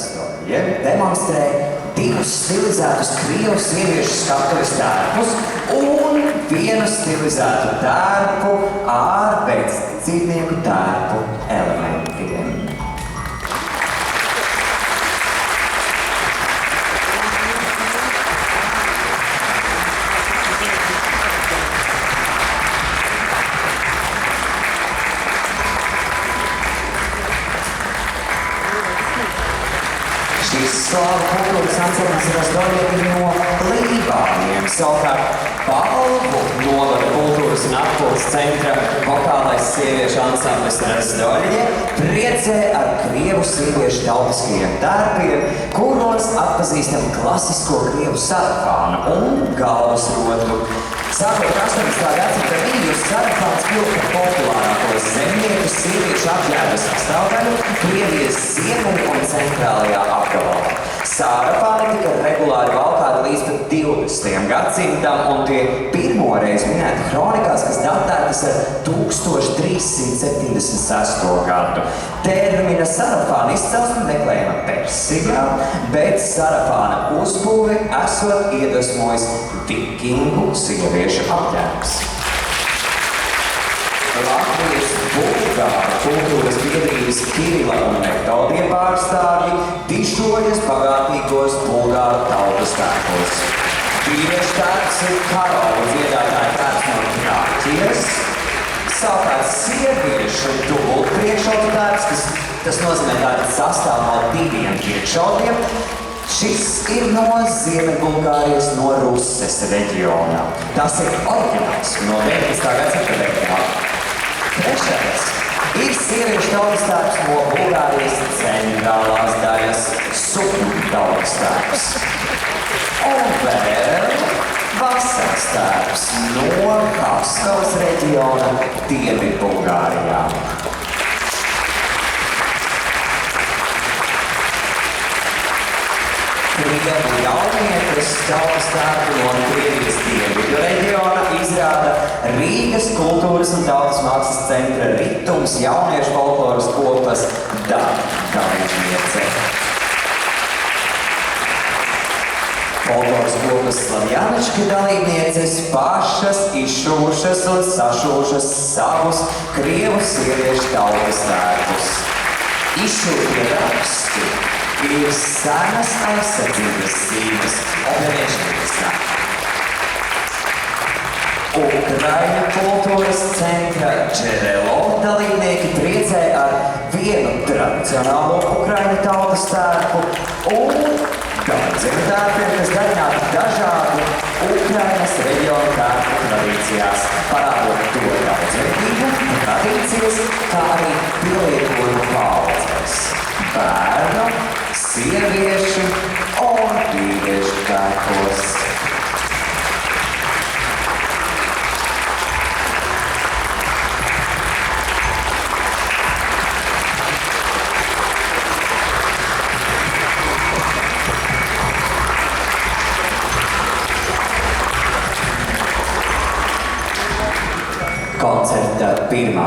Razdolje demonstrē divus stilizētus krievu sieviešu skatuves tērpus un vienu stilizētu tērpu ar pēcdzīvnieku tērpu elementiem. Šīs slāvu kultūras ansamblis Razdolje ir no Lībāniem. Savukārt balvu novada kultūras un atpūtas centra vokālais sieviešu ansamblis Razdolje priecē ar krievu sieviešu tautiskajiem tērpiem, kuros atpazīstam klasisko krievu sarafānu un galvas rotu. Sākot 18. gadsimta vidus, sarafāns kļuva par populārāko zemnieku sieviešu apģērba sastāvdaļu Krievijas ziemeļu un centrālajā apgabalā. Sarafāni tika regulāri valkāti līdz pat 20. gadsimtam, un tie pirmoreiz minēti kronikās, kas datētas ar 1376. gadu. Termina sarafāna izcelsme meklējama Persijā, bet sarafāna uzbūve esot iedvesmojis vikingu sieviešu apģērbs. Latvijas bulgāru kultūras biedrības Kirila un Metodija pārstāvji dižojas bagātīgos bulgāru tautas tērpos. Vīriešu tērps ir karalu dziedātāju tērps no Grāķijas. Savukārt sieviešu dubultpriekšautu tērps, tas nozīmē tātad sastāv no diviem priekšautiem. Šis ir no Ziemeļbulgārijas, no Ruses reģiona. Tas ir oriģināls no 19. gadsimta beigām. Trešais ir sieviešu tautas tērps no Bulgārijas centrālās daļas Suku tautas tērps. Un vēl vasaras tērps no Kaskavas reģiona Dienvidbulgārijā. Krievu jaunietes tautas tērpu no Krievijas dienvidu reģiona izrāda Rīgas kultūras un tautas mākslas centra Ritums jauniešu folkloras kopas dalībniece. Folkloras kopas Slavjanički dalībnieces pašas izšuvušas un sašuvušas savus krievu sieviešu tautas tērpus. Izšūtie raksti ir senas aizsardzības zīmes operēšanas. Ukraiņu kultūras centra Čerelo dalībnieki priecē ar vienu tradicionālo ukraiņu tautas tērpu un daudziem tērpiem, kas darināti dažādu Ukrainas reģionu tērpu tradīcijās, parādot to daudzveidību, tradīcijas, kā arī pielietojumu paudzes. Bērnu, sieviešu un vīriešu tērpos. Koncerta pirmā